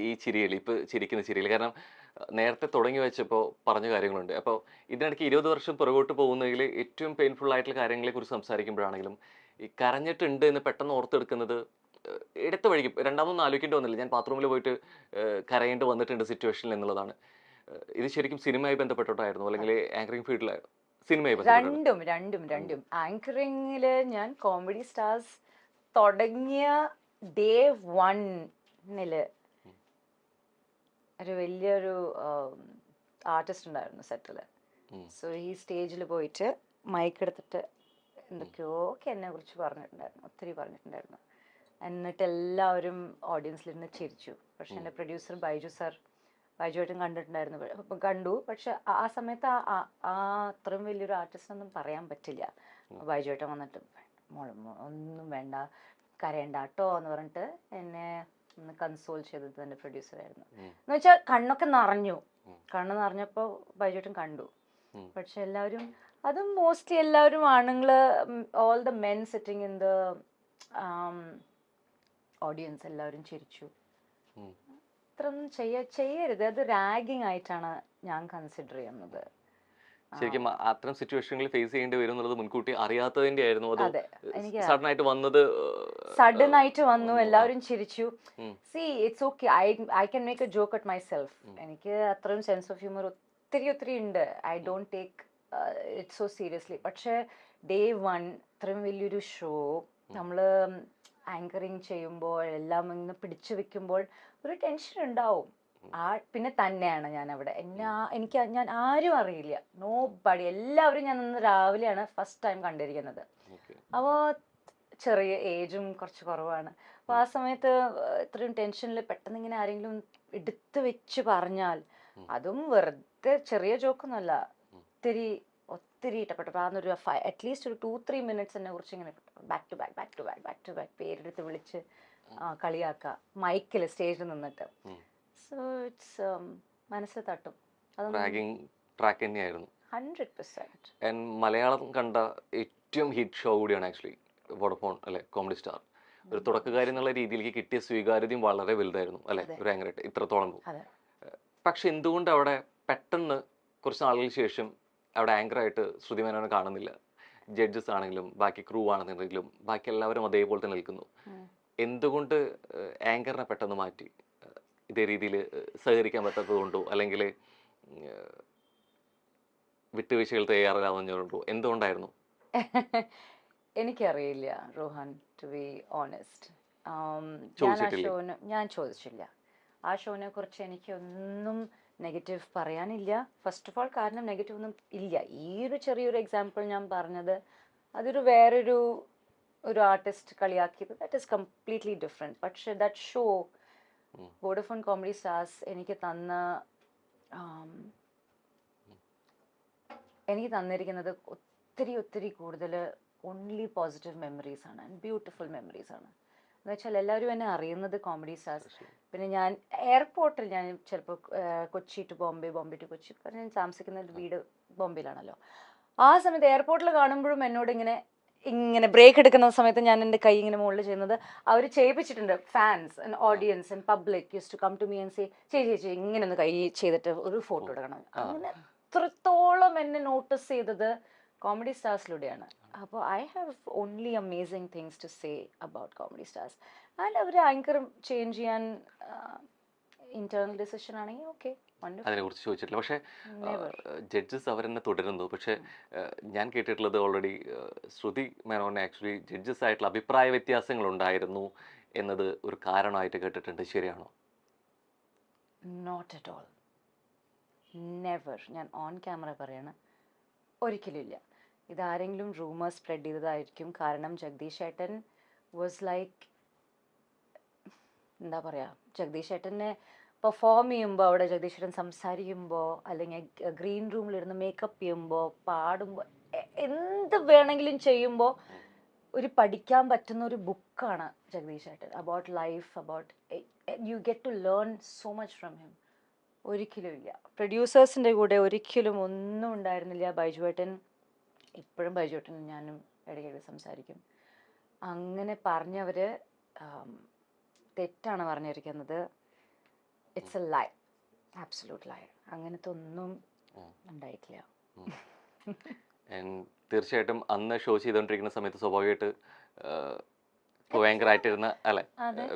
ഈ ചിരിയിൽ ഇപ്പൊ ചിരിക്കുന്ന ചിരിയിൽ കാരണം നേരത്തെ തുടങ്ങി വെച്ചപ്പോൾ പറഞ്ഞ കാര്യങ്ങളുണ്ട്. അപ്പോൾ ഇതിനിടയ്ക്ക് 20 വർഷം പുറകോട്ട് പോകുന്നതിൽ ഏറ്റവും പെയിൻഫുൾ ആയിട്ടുള്ള കാര്യങ്ങളെ കുറിച്ച് സംസാരിക്കുമ്പോഴാണെങ്കിലും ഈ കരഞ്ഞിട്ടുണ്ട് എന്ന് പെട്ടെന്ന് ഓർത്തെടുക്കുന്നത് എടുത്ത വഴിക്ക് രണ്ടാമതൊന്നും ആലോചിക്കേണ്ടി വന്നില്ല. ഞാൻ ബാത്റൂമിൽ പോയിട്ട് കരയേണ്ടി വന്നിട്ടുണ്ട് സിറ്റുവേഷനിൽ എന്നുള്ളതാണ്. ഇത് ശരിക്കും സിനിമയായി ബന്ധപ്പെട്ടിട്ടായിരുന്നു അല്ലെങ്കിൽ ആങ്കറിംഗ് ഫീൽഡിലായിരുന്നു? സിനിമയായി ബന്ധപ്പെട്ടാണ്. രണ്ടും രണ്ടും രണ്ടും ആങ്കറിങ്ങില് ഞാൻ കോമഡി സ്റ്റാർസ് തുടങ്ങിയ ഡേ വണ്ണില് ഒരു വലിയൊരു ആർട്ടിസ്റ്റ് ഉണ്ടായിരുന്നു സെറ്റില്. സോ ഈ സ്റ്റേജിൽ പോയിട്ട് മൈക്ക് എടുത്തിട്ട് എന്തൊക്കെയോ ഒക്കെ എന്നെ കുറിച്ച് പറഞ്ഞിട്ടുണ്ടായിരുന്നു, ഒത്തിരി പറഞ്ഞിട്ടുണ്ടായിരുന്നു. എന്നിട്ട് എല്ലാവരും ഓഡിയൻസിലിരുന്ന് ചിരിച്ചു. പക്ഷെ എൻ്റെ പ്രൊഡ്യൂസർ ബൈജുവായിട്ടും കണ്ടിട്ടുണ്ടായിരുന്നു. അപ്പം കണ്ടു. പക്ഷെ ആ സമയത്ത് ആ അത്രയും വലിയൊരു ആർട്ടിസ്റ്റ് ഒന്നും പറയാൻ പറ്റില്ല. ബൈജുവായിട്ടും വന്നിട്ട് ഒന്നും വേണ്ട, കരയണ്ട കേട്ടോ എന്ന് പറഞ്ഞിട്ട് എന്നെ ഒന്ന് കൺസോൾ ചെയ്തത് എൻ്റെ പ്രൊഡ്യൂസറായിരുന്നു. എന്ന് വെച്ചാൽ കണ്ണൊക്കെ നിറഞ്ഞു. കണ്ണ് നിറഞ്ഞപ്പോൾ ബൈജുവായിട്ടും കണ്ടു. പക്ഷെ എല്ലാവരും അതും മോസ്റ്റ്ലി എല്ലാവരും ആണുങ്ങള്, all the men sitting in the audience എല്ലാവരും ചിരിച്ചു. അത്രയൊന്നും ചെയ്യരുത്. അത് റാഗിങ് ആയിട്ടാണ് ഞാൻ കൺസിഡർ ചെയ്യുന്നത്. ശരിക്കും അത്തരം സിറ്റുവേഷനുകൾ ഫേസ് ചെയ്യേണ്ടി വരും എന്നുള്ളത് മുൻകൂട്ടി അറിയാത്തതിന്റെ ആയിരുന്നു അത്? അതെ, എനിക്ക് സഡൻ ആയിട്ട് വന്നത്? സഡൻ ആയിട്ട് വന്നു, എല്ലാവരും ചിരിച്ചു. C it's okay, I can make A joke at my self. എനിക്ക് അത്രയും സെൻസ് ഓഫ് ഹ്യൂമർ ഒത്തിരി ഉണ്ട്. I don't take it so seriously. പക്ഷെ ഡേ വൺ ഇത്രയും വലിയൊരു ഷോ നമ്മള് ആങ്കറിങ് ചെയ്യുമ്പോൾ എല്ലാം ഇങ്ങനെ പിടിച്ചു വെക്കുമ്പോൾ ഒരു ടെൻഷൻ ഉണ്ടാവും. പിന്നെ തന്നെയാണ് ഞാൻ അവിടെ ഞാൻ ആരും അറിയില്ല, നോ ബഡി. എല്ലാവരും ഞാൻ ഇന്ന് രാവിലെയാണ് ഫസ്റ്റ് ടൈം കണ്ടിരിക്കുന്നത്. അപ്പോൾ ചെറിയ ഏജും കുറച്ച് കുറവാണ്. അപ്പോൾ ആ സമയത്ത് ഇത്രയും ടെൻഷനിൽ പെട്ടെന്ന് ഇങ്ങനെ ആരെങ്കിലും എടുത്തു വെച്ച് പറഞ്ഞാൽ, അതും വെറുതെ ചെറിയ ജോക്കൊന്നുമല്ല, ഒത്തിരി ഇഷ്ടപ്പെട്ടു. അറ്റ്ലീസ്റ്റ് ഒരു 2-3 മിനിറ്റ്സ് എന്നെ കുറിച്ച് ഇങ്ങനെ ബാക്ക് ടു ബാക്ക് പേരെടുത്ത് വിളിച്ച് കളിയാക്കുക മൈക്കിൽ സ്റ്റേജിൽ നിന്നിട്ട്. സോ ഇറ്റ്സ് മനസ്സിൽ തട്ടും. ട്രാക്ക് തന്നെയായിരുന്നു 100%. മലയാളം കണ്ട ഏറ്റവും ഹിറ്റ് ഷോ കൂടിയാണ് ആക്ച്വലി വോഡഫോൺ അല്ലെ, കോമഡി സ്റ്റാർ. ഒരു തുടക്കക്കാരി എന്നുള്ള രീതിയിലേക്ക് കിട്ടിയ സ്വീകാര്യതയും വളരെ വലുതായിരുന്നു അല്ലെ, ഒരു ആങ്കറായിട്ട് ഇത്രത്തോളം. പക്ഷെ എന്തുകൊണ്ട് അവിടെ പെട്ടെന്ന് കുറച്ച് നാളുകൾക്ക് ശേഷം അവിടെ ആങ്കറായിട്ട് ശ്രുതി മേനോനെ കാണുന്നില്ല? ജഡ്ജസ് ആണെങ്കിലും ബാക്കി ക്രൂ ആണെന്നുണ്ടെങ്കിലും ബാക്കി എല്ലാവരും അതേപോലെ തന്നെ നിൽക്കുന്നു. എന്തുകൊണ്ട് ആങ്കറിനെ പെട്ടെന്ന് മാറ്റി? ഇതേ രീതിയിൽ സഹകരിക്കാൻ പറ്റാത്തത് കൊണ്ടോ അല്ലെങ്കിൽ വിട്ടുവീഴ്ചകൾ തയ്യാറാവുന്നതുകൊണ്ടോ, എന്തുകൊണ്ടായിരുന്നു? എനിക്കറിയില്ല റോഹൻ, ടു ബി ഓണസ്റ്റ്. ഞാൻ ചോദിച്ചില്ല. ആ ഷോനെ കുറിച്ച് എനിക്കൊന്നും നെഗറ്റീവ് പറയാനില്ല. ഫസ്റ്റ് ഓഫ് ഓൾ കാരണം നെഗറ്റീവ് ഒന്നും ഇല്ല. ഈ ഒരു ചെറിയൊരു എക്സാമ്പിൾ ഞാൻ പറഞ്ഞത്, അതൊരു വേറൊരു ആർട്ടിസ്റ്റ് കളിയാക്കിയത്, ദാറ്റ് ഈസ് കംപ്ലീറ്റ്ലി ഡിഫറെൻറ്റ്. പക്ഷെ that show Vodafone comedy stars എനിക്ക് തന്നിരിക്കുന്നത് ഒത്തിരി കൂടുതൽ ഓൺലി പോസിറ്റീവ് മെമ്മറീസ് ആണ്, ആൻഡ് ബ്യൂട്ടിഫുൾ മെമ്മറീസ് ആണ്. എന്ന് വെച്ചാൽ എല്ലാവരും എന്നെ അറിയുന്നത് കോമഡി സ്റ്റാർസ്. പിന്നെ ഞാൻ എയർപോർട്ടിൽ, ഞാൻ ചിലപ്പോൾ കൊച്ചി ടു ബോംബെ ടു കൊച്ചി, ഞാൻ താമസിക്കുന്ന വീട് ബോംബെയിലാണല്ലോ. ആ സമയത്ത് എയർപോർട്ടിൽ കാണുമ്പോഴും എന്നോട് ഇങ്ങനെ ബ്രേക്ക് എടുക്കുന്ന സമയത്ത് ഞാൻ എൻ്റെ കൈ ഇങ്ങനെ മുകളിൽ ചെയ്യുന്നത് അവർ ചെയ്യിപ്പിച്ചിട്ടുണ്ട്. Fans and audience and public use to come to me and say, ചേച്ചി ഇങ്ങനെ ഒന്ന് കൈ ചെയ്തിട്ട് ഒരു ഫോട്ടോ എടുക്കണം. അങ്ങനെ അത്രത്തോളം എന്നെ നോട്ടീസ് ചെയ്തത് കോമഡി സ്റ്റാർസിലൂടെയാണ്. അപ്പോൾ I have only amazing things to say about comedy stars. And അവർ ആങ്കർ ചേഞ്ച് ചെയ്യാൻ ഇന്റേണൽ ഡിസിഷൻ ആണെങ്കിൽ ഓക്കെ, അതിനെ കുറിച്ച് ചോദിച്ചിട്ടില്ല. പക്ഷേ ജഡ്ജസ് അവരെന്നെ തുടരുന്നു. പക്ഷെ ഞാൻ കേട്ടിട്ടുള്ളത് ഓൾറെഡി ശ്രുതി മേനോനെ ആക്ച്വലി ജഡ്ജസ് ആയിട്ടുള്ള അഭിപ്രായ വ്യത്യാസങ്ങൾ ഉണ്ടായിരുന്നു എന്നത് ഒരു കാരണമായിട്ട് കേട്ടിട്ടുണ്ട്. ശരിയാണോ? Not at all, never. ഞാൻ ഓൺ ക്യാമറ പറയാണ്, ഒരിക്കലും ഇല്ല. ഇതാരെങ്കിലും റൂമർ സ്പ്രെഡ് ചെയ്തതായിരിക്കും. കാരണം ജഗദീഷ് ഏട്ടൻ വാസ് ലൈക്ക്, എന്താ പറയുക, ജഗദീഷ് ഏട്ടനെ പെർഫോം ചെയ്യുമ്പോൾ, അവിടെ ജഗദീഷ് ഏട്ടൻ സംസാരിക്കുമ്പോൾ, അല്ലെങ്കിൽ ഗ്രീൻ റൂമിലിരുന്ന് മേക്കപ്പ് ചെയ്യുമ്പോൾ, പാടുമ്പോൾ, എന്ത് വേണമെങ്കിലും ചെയ്യുമ്പോൾ ഒരു പഠിക്കാൻ പറ്റുന്ന ഒരു ബുക്കാണ് ജഗദീഷ് ഏട്ടൻ. About life, you get to learn so much from him. ഒരിക്കലും ഇല്ല. പ്രൊഡ്യൂസേഴ്സിൻ്റെ കൂടെ ഒരിക്കലും ഒന്നും ഉണ്ടായിരുന്നില്ല. ബൈജുവേട്ടൻ, ഇപ്പോഴും ബൈജുവേട്ടൻ ഞാനും ഇടയ്ക്കിടെ സംസാരിക്കും. അങ്ങനെ പറഞ്ഞവർ തെറ്റാണ് പറഞ്ഞിരിക്കുന്നത്. ഇറ്റ്സ് എ ലൈ, ആബ്സല്യൂട്ട് ലൈ. അങ്ങനത്തെ ഒന്നും ഉണ്ടായിട്ടില്ല. തീർച്ചയായിട്ടും അന്ന് ഷോ ചെയ്തുകൊണ്ടിരിക്കുന്ന സമയത്ത് സ്വാഭാവികമായിട്ട് ഭയങ്കരമായിട്ടിരുന്ന അല്ലെ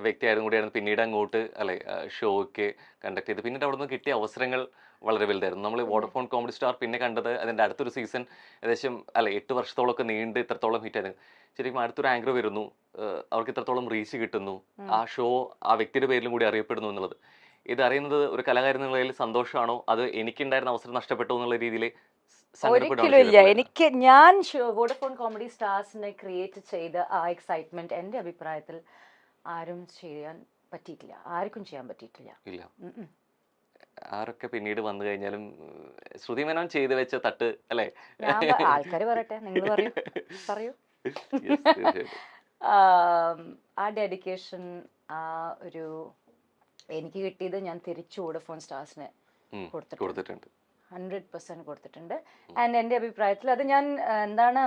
വ്യക്തിയായിരുന്നു കൂടിയായിരുന്നു. പിന്നീട് അങ്ങോട്ട് അല്ലെ ഷോയ്ക്ക് കണ്ടക്ട് ചെയ്ത് പിന്നീട് അവിടെ നിന്ന് കിട്ടിയ അവസരങ്ങൾ വളരെ വലുതായിരുന്നു. നമ്മൾ വോഡഫോൺ കോമഡി സ്റ്റാർ പിന്നെ കണ്ടത് അതിൻ്റെ അടുത്തൊരു സീസൺ ഏകദേശം അല്ലെ 8 വർഷത്തോളമൊക്കെ നീണ്ട് ഇത്രത്തോളം ഹിറ്റായിരുന്നു. ശരിക്കും അടുത്തൊരു ആങ്കർ വരുന്നു, അവർക്ക് ഇത്രത്തോളം റീച്ച് കിട്ടുന്നു, ആ ഷോ ആ വ്യക്തിയുടെ പേരിലും കൂടി അറിയപ്പെടുന്നു എന്നുള്ളത്. ഇത് അറിയുന്നത് ഒരു കലാകാരൻ എന്ന നിലയിൽ സന്തോഷമാണോ, അത് എനിക്കുണ്ടായിരുന്ന അവസരം നഷ്ടപ്പെട്ടു എന്നുള്ള രീതിയിൽ ഒരിക്കലും ഇല്ല. എനിക്ക് ഞാൻ വോഡഫോൺ കോമഡി സ്റ്റാർസിനെ ക്രിയേറ്റ് ചെയ്ത ആ എക്സൈറ്റ്മെന്റ് എൻ്റെ അഭിപ്രായത്തിൽ ആരും ചെയ്യാൻ പറ്റിയിട്ടില്ല, ആർക്കും ചെയ്യാൻ പറ്റിയിട്ടില്ല. ഇല്ല. ആരൊക്കെ പിന്നീട് വന്നു കഴിഞ്ഞാലും ശ്രുതി മേനോൻ ചെയ്ത് വെച്ച തട്ട് അല്ലേ? ആൾക്കാർ പറയട്ടെ, നിങ്ങൾ പറയൂ. ആ ഡെഡിക്കേഷൻ, ആ ഒരു എനിക്ക് കിട്ടിയത് ഞാൻ തിരിച്ചു വോഡഫോൺ സ്റ്റാർസിന് കൊടുത്തിട്ടുണ്ട്, 100% കൊടുത്തിട്ടുണ്ട്. ആൻഡ് എൻ്റെ അഭിപ്രായത്തിൽ അത് ഞാൻ എന്താണ്,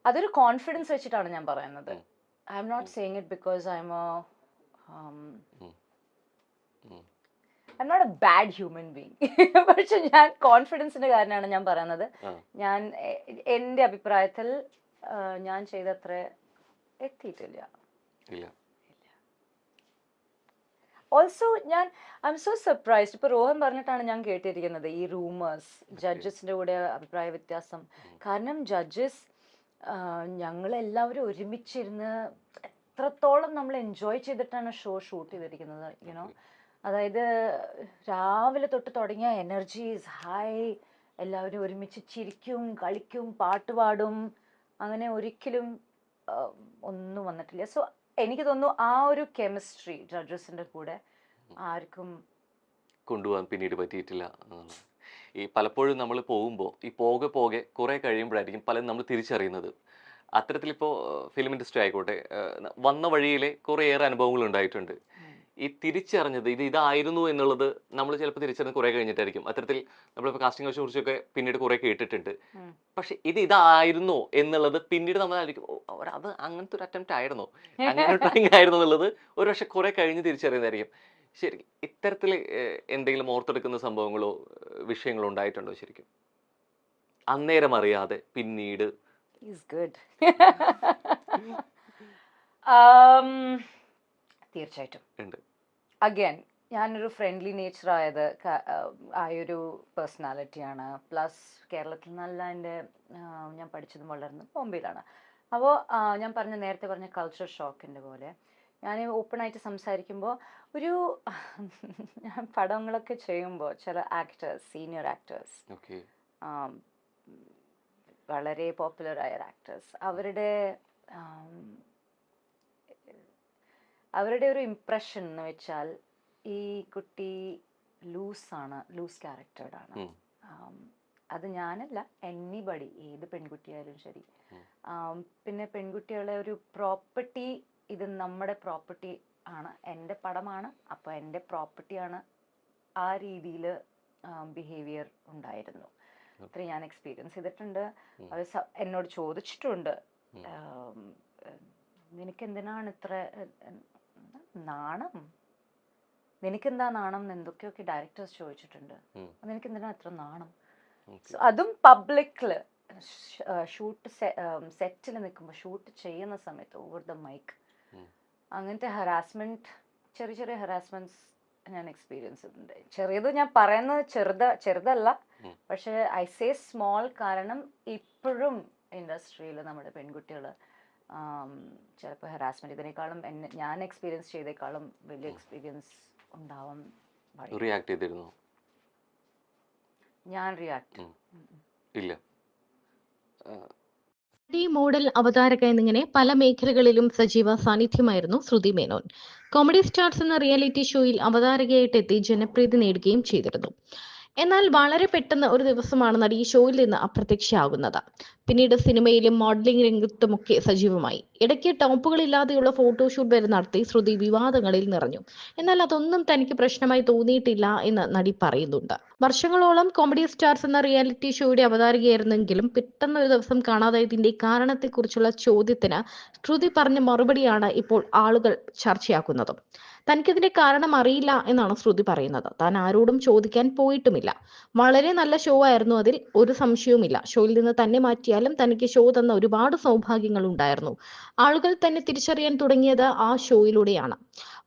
അതൊരു കോൺഫിഡൻസ് വെച്ചിട്ടാണ് ഞാൻ പറയുന്നത്. I am not saying it because I am not a bad human being. പക്ഷെ ഞാൻ കോൺഫിഡൻസിന്റെ കാരണമാണ് ഞാൻ പറയുന്നത്. ഞാൻ എൻ്റെ അഭിപ്രായത്തിൽ ഞാൻ ചെയ്തത്ര എത്തിയിട്ടില്ല. Also I M so surprised. ഇപ്പൊ രോഹൻ പറഞ്ഞിട്ടാണ് ഞാൻ കേട്ടിരിക്കുന്നത് ഈ റൂമേഴ്സ്, ജഡ്ജസിന്റെ കൂടെ അഭിപ്രായ വ്യത്യാസം. കാരണം ജഡ്ജസ് ഞങ്ങളെല്ലാവരും ഒരുമിച്ചിരുന്ന് എത്രത്തോളം നമ്മൾ എൻജോയ് ചെയ്തിട്ടാണ് ഷോ ഷൂട്ട് ചെയ്തിരിക്കുന്നത്. യുനോ, അതായത് രാവിലെ തൊട്ട് തുടങ്ങിയ എനർജി ഈസ് ഹൈ, എല്ലാവരും ഒരുമിച്ച് ചിരിക്കും, കളിക്കും, പാട്ട് പാടും, അങ്ങനെ ഒരിക്കലും ഒന്നും വന്നിട്ടില്ല. സോ എനിക്ക് തോന്നുന്നു ആ ഒരു കെമിസ്ട്രി ജഡ്ജസിന്റെ കൂടെ ആർക്കും കൊണ്ടുപോകാൻ പിന്നീട് പറ്റിയിട്ടില്ല. ഈ പലപ്പോഴും നമ്മൾ പോകുമ്പോൾ ഈ പോകെ കുറെ കഴിയുമ്പോഴായിരിക്കും പലരും നമ്മൾ തിരിച്ചറിയുന്നത്. അത്തരത്തിലിപ്പോൾ ഫിലിം ഇൻഡസ്ട്രി ആയിക്കോട്ടെ, വന്ന വഴിയിലെ കുറേയേറെ അനുഭവങ്ങൾ ഉണ്ടായിട്ടുണ്ട്. ഈ തിരിച്ചറിഞ്ഞത് ഇതായിരുന്നു എന്നുള്ളത് നമ്മൾ ചിലപ്പോൾ തിരിച്ചറിഞ്ഞ് കുറെ കഴിഞ്ഞിട്ടായിരിക്കും. അത്തരത്തിൽ നമ്മളിപ്പോൾ കാസ്റ്റിംഗ് കൗച്ചിനെ കുറിച്ചൊക്കെ പിന്നീട് കുറെ കേട്ടിട്ടുണ്ട്. പക്ഷെ ഇതായിരുന്നു എന്നുള്ളത് പിന്നീട് നമ്മളായിരിക്കും അത് അങ്ങനത്തെ ഒരു അറ്റംപ്റ്റ് ആയിരുന്നോ, അങ്ങനെ ട്രൈങ് ആയിരുന്നു എന്നുള്ളത് ഒരു പക്ഷെ കുറെ കഴിഞ്ഞ് തിരിച്ചറിയുന്നതായിരിക്കും. ശരി, ഇത്തരത്തിൽ എന്തെങ്കിലും ഓർത്തെടുക്കുന്ന സംഭവങ്ങളോ വിഷയങ്ങളോ ഉണ്ടായിട്ടുണ്ടോ ശരിക്കും അന്നേരം അറിയാതെ പിന്നീട്? തീർച്ചയായിട്ടും ഉണ്ട്. അഗൈൻ ഞാനൊരു ഫ്രണ്ട്ലി നേച്ചർ ആയൊരു പേഴ്സണാലിറ്റിയാണ്. പ്ലസ് കേരളത്തിൽ നല്ല ഞാൻ പഠിച്ചതും വളർന്നതും ബോംബെയിലാണ്. അപ്പോൾ ഞാൻ നേരത്തെ പറഞ്ഞ കൾച്ചർ ഷോക്കിൻ്റെ പോലെ ഞാൻ ഓപ്പണായിട്ട് സംസാരിക്കുമ്പോൾ ഒരു ഞാൻ പടങ്ങളൊക്കെ ചെയ്യുമ്പോൾ ചില ആക്ടേഴ്സ്, സീനിയർ ആക്ടേഴ്സ്, വളരെ പോപ്പുലറായ ആക്ടേഴ്സ്, അവരുടെ ഒരു ഇംപ്രഷൻ എന്ന് വെച്ചാൽ ഈ കുട്ടി ലൂസ് ക്യാരക്ടേർഡാണ്. അത് ഞാനല്ല, എനിബഡി, ഏത് പെൺകുട്ടിയായാലും ശരി. പിന്നെ പെൺകുട്ടികളെ ഒരു പ്രോപ്പർട്ടി, ഇത് നമ്മുടെ പ്രോപ്പർട്ടി ആണ്, എൻ്റെ പടമാണ്, അപ്പോൾ എൻ്റെ പ്രോപ്പർട്ടിയാണ്, ആ രീതിയിൽ ബിഹേവിയർ ഉണ്ടായിരുന്നു. അത്രയും ഞാൻ എക്സ്പീരിയൻസ് ചെയ്തിട്ടുണ്ട്. അത് എന്നോട് ചോദിച്ചിട്ടുണ്ട്, നിനക്കെന്തിനാണ് ഇത്ര നാണം, നിനക്കെന്താ നാണം എന്ന് എന്തൊക്കെയൊക്കെ ഡയറക്ടേഴ്സ് ചോദിച്ചിട്ടുണ്ട്. നിനക്കെന്തിനാ ഇത്ര നാണം? അതും പബ്ലിക്കില് ഷൂട്ട് സെറ്റിൽ നിൽക്കുമ്പോൾ, ഷൂട്ട് ചെയ്യുന്ന സമയത്ത് ഓവർ ദ മൈക്ക് അങ്ങനത്തെ ഹറാസ്മെന്റ്, ചെറിയ ഹറാസ്മെന്റ്സ് ഞാൻ എക്സ്പീരിയൻസ് ചെയ്തിട്ടുണ്ട്. ചെറിയത് ഞാൻ പറയുന്നത് ചെറുതല്ല, പക്ഷെ ഐ സേ സ്മോൾ, കാരണം ഇപ്പോഴും ഇൻഡസ്ട്രിയിൽ നമ്മുടെ പെൺകുട്ടികൾ ചിലപ്പോൾ ഹറാസ്മെന്റ് ഇതിനേക്കാളും ഞാൻ എക്സ്പീരിയൻസ് ചെയ്തേക്കാളും വലിയ എക്സ്പീരിയൻസ് ഉണ്ടാവാൻ റിയാക്ട് ചെയ്തിരുന്നു. ഞാൻ റിയാക്ട് ഇല്ല. മോഡൽ, അവതാരക എന്നിങ്ങനെ പല മേഖലകളിലും സജീവ സാന്നിധ്യമായിരുന്നു ശ്രുതി മേനോൻ. കോമഡി സ്റ്റാർസ് എന്ന റിയാലിറ്റി ഷോയിൽ അവതാരകയായിട്ട് എത്തി ജനപ്രീതി നേടുകയും ചെയ്തിരുന്നു. എന്നാൽ വളരെ പെട്ടെന്ന് ഒരു ദിവസമാണ് നടി ഈ ഷോയിൽ നിന്ന് അപ്രത്യക്ഷയാകുന്നത്. പിന്നീട് സിനിമയിലും മോഡലിംഗ് രംഗത്തുമൊക്കെ സജീവമായി. ഇടയ്ക്ക് ടോപ്പുകളില്ലാതെയുള്ള ഫോട്ടോഷൂട്ട് വരെ നടത്തി ശ്രുതി വിവാദങ്ങളിൽ നിറഞ്ഞു. എന്നാൽ അതൊന്നും തനിക്ക് പ്രശ്നമായി തോന്നിയിട്ടില്ല എന്ന് നടി പറയുന്നുണ്ട്. വർഷങ്ങളോളം കോമഡി സ്റ്റാർസ് എന്ന റിയാലിറ്റി ഷോയുടെ അവതാരകയായിരുന്നെങ്കിലും പെട്ടെന്ന് ഒരു ദിവസം കാണാതായതിന്റെ കാരണത്തെക്കുറിച്ചുള്ള ചോദ്യത്തിന് ശ്രുതി പറഞ്ഞ മറുപടിയാണ് ഇപ്പോൾ ആളുകൾ ചർച്ചയാക്കുന്നത്. തനിക്കിതിന്റെ കാരണം അറിയില്ല എന്നാണ് ശ്രുതി പറയുന്നത്. താൻ ആരോടും ചോദിക്കാൻ പോയിട്ടുമില്ല. വളരെ നല്ല ഷോ ആയിരുന്നു, അതിൽ ഒരു സംശയവുമില്ല. ഷോയിൽ നിന്ന് തന്നെ മാറ്റിയാലും തനിക്ക് ഷോ തന്ന ഒരുപാട് സൗഭാഗ്യങ്ങൾ ഉണ്ടായിരുന്നു. ആളുകൾ തന്നെ തിരിച്ചറിയാൻ തുടങ്ങിയത് ആ ഷോയിലൂടെയാണ്.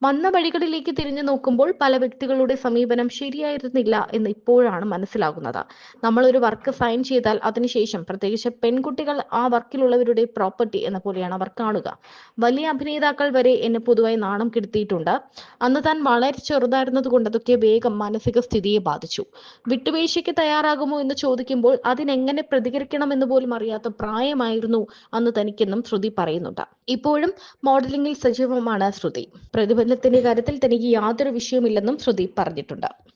വന്ന വഴികളിലേക്ക് തിരിഞ്ഞു നോക്കുമ്പോൾ പല വ്യക്തികളുടെ സമീപനം ശരിയായിരുന്നില്ല എന്ന് ഇപ്പോഴാണ് മനസ്സിലാകുന്നത്. നമ്മളൊരു വർക്ക് സൈൻ ചെയ്താൽ അതിനുശേഷം, പ്രത്യേകിച്ച് പെൺകുട്ടികൾ, ആ വർക്കിലുള്ളവരുടെ പ്രോപ്പർട്ടി എന്ന പോലെയാണ് അവർ കാണുക. വലിയ അഭിനേതാക്കൾ വരെ എന്നെ പൊതുവായി നാണം കെടുത്തിയിട്ടുണ്ട്. അന്ന് താൻ വളരെ ചെറുതായിരുന്നത് കൊണ്ട് അതൊക്കെ വേഗം മാനസിക സ്ഥിതിയെ ബാധിച്ചു. വിട്ടുവീഴ്ചയ്ക്ക് തയ്യാറാകുമോ എന്ന് ചോദിക്കുമ്പോൾ അതിനെങ്ങനെ പ്രതികരിക്കണമെന്ന് പോലും അറിയാത്ത പ്രായമായിരുന്നു അന്ന് തനിക്കെന്നും ശ്രുതി പറയുന്നുണ്ട്. ഇപ്പോഴും മോഡലിംഗിൽ സജീവമാണ് ശ്രുതി. പ്രതിഫലത്തിന്റെ കാര്യത്തിൽ തനിക്ക് യാതൊരു വിഷയമില്ലെന്നും ശ്രുതി പറഞ്ഞിട്ടുണ്ട്.